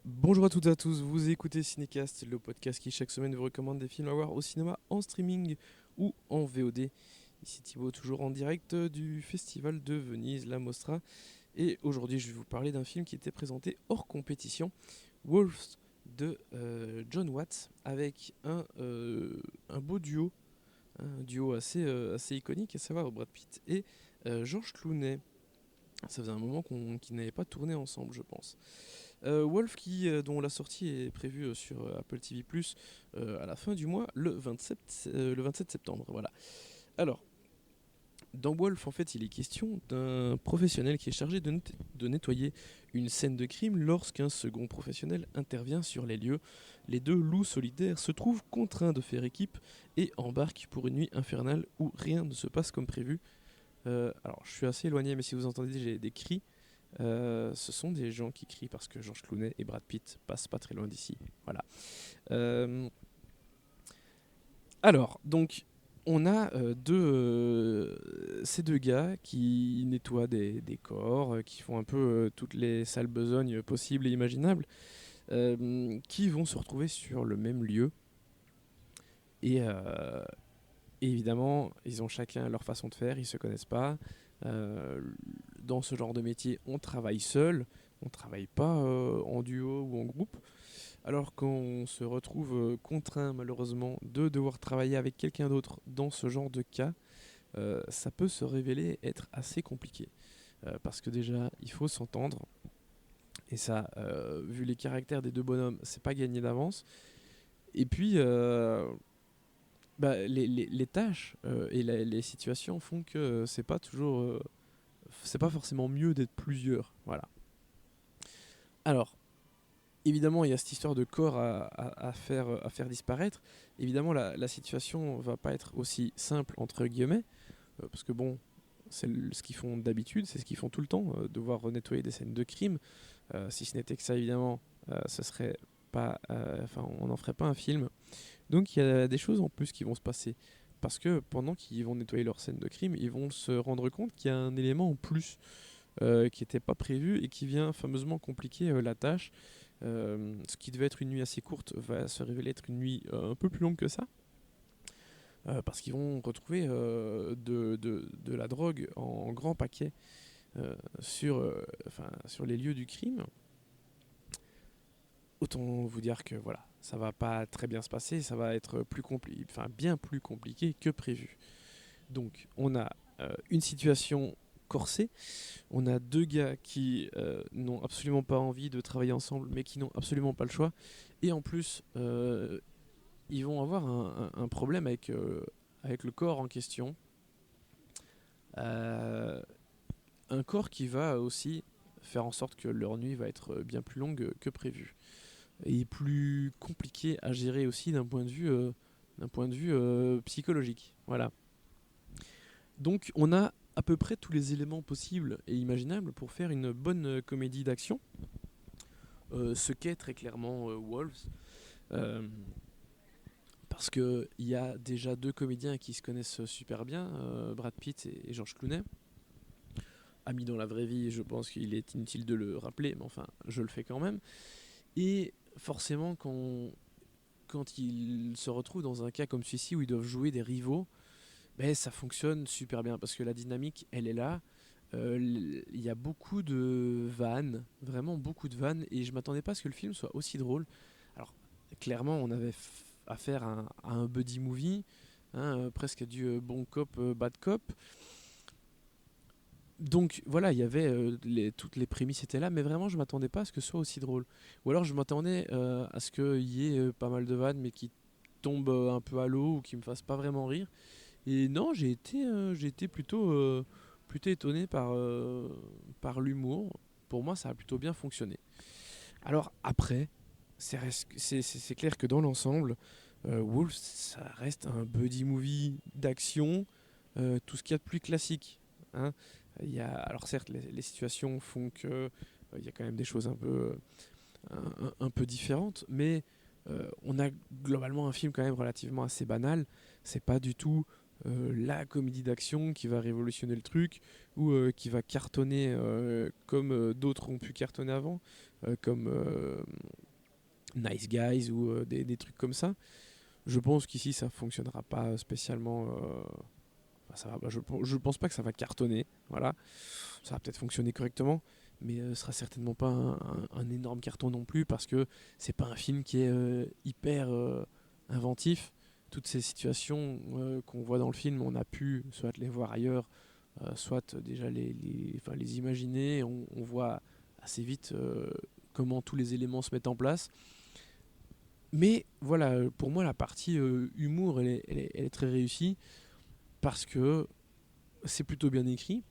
Bonjour à toutes et à tous, vous écoutez Cinécast, le podcast qui chaque semaine vous recommande des films à voir au cinéma, en streaming ou en VOD. Ici Thibaut, toujours en direct du Festival de Venise, la Mostra. Et aujourd'hui, je vais vous parler d'un film qui était présenté hors compétition, Wolves de John Watts, avec un beau duo, un duo assez iconique, à savoir Brad Pitt et George Clooney. Ça faisait un moment qu'ils n'avaient pas tourné ensemble, je pense. Wolf dont la sortie est prévue sur Apple TV+, à la fin du mois, le 27 septembre. Voilà. Alors, dans Wolf, en fait, il est question d'un professionnel qui est chargé de nettoyer une scène de crime lorsqu'un second professionnel intervient sur les lieux. Les deux loups solidaires se trouvent contraints de faire équipe et embarquent pour une nuit infernale où rien ne se passe comme prévu. Alors, je suis assez éloigné, mais si vous entendez des cris, ce sont des gens qui crient parce que George Clooney et Brad Pitt passent pas très loin d'ici. Voilà. Euh, alors, donc, on a ces deux gars qui nettoient des corps, qui font un peu toutes les sales besognes possibles et imaginables, qui vont se retrouver sur le même lieu. Et, euh, et évidemment, ils ont chacun leur façon de faire, ils se connaissent pas. Euh, dans ce genre de métier, on travaille seul, on travaille pas en duo ou en groupe. Alors qu'on se retrouve contraint malheureusement de devoir travailler avec quelqu'un d'autre dans ce genre de cas, ça peut se révéler être assez compliqué. Parce que déjà, il faut s'entendre. Et ça, vu les caractères des deux bonhommes, c'est pas gagné d'avance. Et puis, les tâches et les situations font que c'est pas forcément mieux d'être plusieurs. Voilà. Alors, évidemment, il y a cette histoire de corps à faire disparaître. Évidemment, la situation va pas être aussi simple, entre guillemets, parce que bon, ce qu'ils font d'habitude, c'est ce qu'ils font tout le temps, devoir nettoyer des scènes de crime. Si ce n'était que ça, évidemment, ce serait pas, enfin, on n'en ferait pas un film. Donc il y a des choses en plus qui vont se passer. Parce que pendant qu'ils vont nettoyer leur scène de crime, ils vont se rendre compte qu'il y a un élément en plus qui n'était pas prévu et qui vient fameusement compliquer la tâche. Ce qui devait être une nuit assez courte va se révéler être une nuit un peu plus longue que ça. Parce qu'ils vont retrouver de la drogue en grand paquet sur les lieux du crime. Autant vous dire que voilà, ça va pas très bien se passer, ça va être bien plus compliqué que prévu. Donc on a une situation corsée, on a deux gars qui n'ont absolument pas envie de travailler ensemble, mais qui n'ont absolument pas le choix, et en plus ils vont avoir un problème avec le corps en question. Euh, un corps qui va aussi faire en sorte que leur nuit va être bien plus longue que prévu. Et plus compliqué à gérer aussi d'un point de vue psychologique. Voilà. Donc on a à peu près tous les éléments possibles et imaginables pour faire une bonne comédie d'action. Ce qu'est très clairement Wolves. Euh, Parce qu'il y a déjà deux comédiens qui se connaissent super bien, Brad Pitt et George Clooney. Amis dans la vraie vie, je pense qu'il est inutile de le rappeler, mais enfin, je le fais quand même. Et forcément, quand ils se retrouvent dans un cas comme celui-ci où ils doivent jouer des rivaux, ben, ça fonctionne super bien parce que la dynamique, elle est là. Il y a beaucoup de vannes, vraiment beaucoup de vannes, et je m'attendais pas à ce que le film soit aussi drôle. Alors, clairement, on avait affaire à un buddy movie, hein, presque du bon cop, bad cop. Donc voilà, il y avait toutes les prémices étaient là, mais vraiment je m'attendais pas à ce que ce soit aussi drôle. Ou alors je m'attendais à ce qu'il y ait pas mal de vannes, mais qui tombent un peu à l'eau ou qui me fassent pas vraiment rire. Et non, j'ai été plutôt étonné par l'humour. Pour moi, ça a plutôt bien fonctionné. Alors après, c'est clair que dans l'ensemble, Wolf, ça reste un buddy movie d'action, tout ce qu'il y a de plus classique. Hein. Alors certes, les situations font que il y a quand même des choses un peu différentes, mais on a globalement un film quand même relativement assez banal. C'est pas du tout la comédie d'action qui va révolutionner le truc ou qui va cartonner comme d'autres ont pu cartonner avant, comme Nice Guys ou des trucs comme ça. Je pense qu'ici ça fonctionnera pas spécialement. Je pense pas que ça va cartonner. Voilà, ça va peut-être fonctionner correctement, mais ce sera certainement pas un énorme carton non plus parce que c'est pas un film qui est hyper inventif. Toutes ces situations qu'on voit dans le film, on a pu soit les voir ailleurs, soit déjà les imaginer. On voit assez vite comment tous les éléments se mettent en place. Mais voilà, pour moi, la partie humour, elle est très réussie parce que c'est plutôt bien écrit,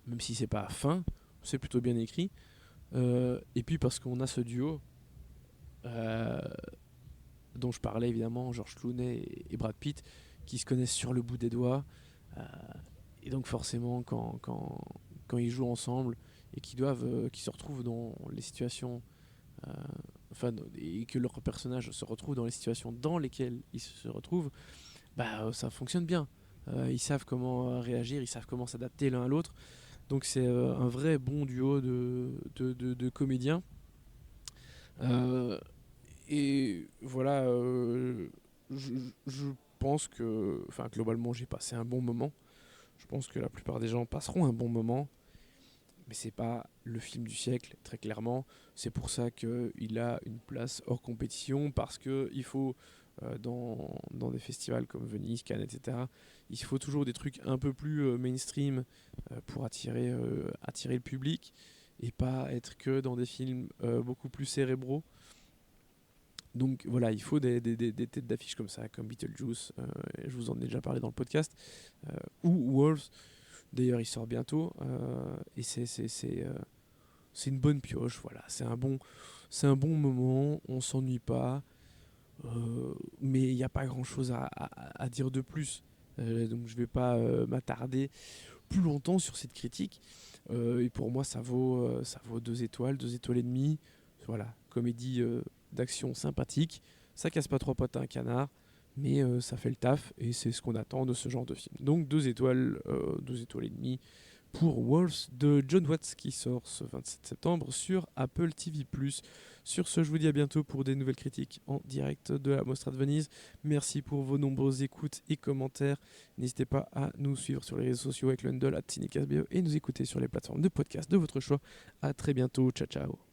même si c'est pas fin, c'est plutôt bien écrit. Et puis parce qu'on a ce duo euh, dont je parlais évidemment, George Clooney et Brad Pitt, qui se connaissent sur le bout des doigts. Euh, et donc forcément, quand ils jouent ensemble et qu'ils se retrouvent dans les situations, euh, et que leurs personnages se retrouvent dans les situations dans lesquelles ils se retrouvent, ça fonctionne bien. Ils savent comment réagir, ils savent comment s'adapter l'un à l'autre. Donc c'est un vrai bon duo de comédiens. Euh, et voilà, je, je pense que, enfin globalement, j'ai passé un bon moment. Je pense que la plupart des gens passeront un bon moment, mais c'est pas le film du siècle, très clairement. C'est pour ça qu'il a une place hors compétition, parce que il faut, dans des festivals comme Venise, Cannes, etc., il faut toujours des trucs un peu plus mainstream pour attirer le public, et pas être que dans des films beaucoup plus cérébraux. Donc voilà, il faut des têtes d'affiche comme ça, comme Beetlejuice, je vous en ai déjà parlé dans le podcast, ou Wolves. D'ailleurs, il sort bientôt, et c'est une bonne pioche. Voilà, c'est un bon moment, on s'ennuie pas, mais il n'y a pas grand chose à dire de plus. Donc je vais pas m'attarder plus longtemps sur cette critique. Et pour moi, ça vaut 2 étoiles et demie. Voilà, comédie d'action sympathique. Ça casse pas trois pattes à un canard, mais ça fait le taf et c'est ce qu'on attend de ce genre de film. Donc 2 étoiles et demie pour Wolves de John Watts qui sort ce 27 septembre sur Apple TV+. Sur ce, je vous dis à bientôt pour des nouvelles critiques en direct de la Mostra de Venise. Merci pour vos nombreuses écoutes et commentaires. N'hésitez pas à nous suivre sur les réseaux sociaux avec le handle @cinecastbe et nous écouter sur les plateformes de podcast de votre choix. À très bientôt, ciao ciao.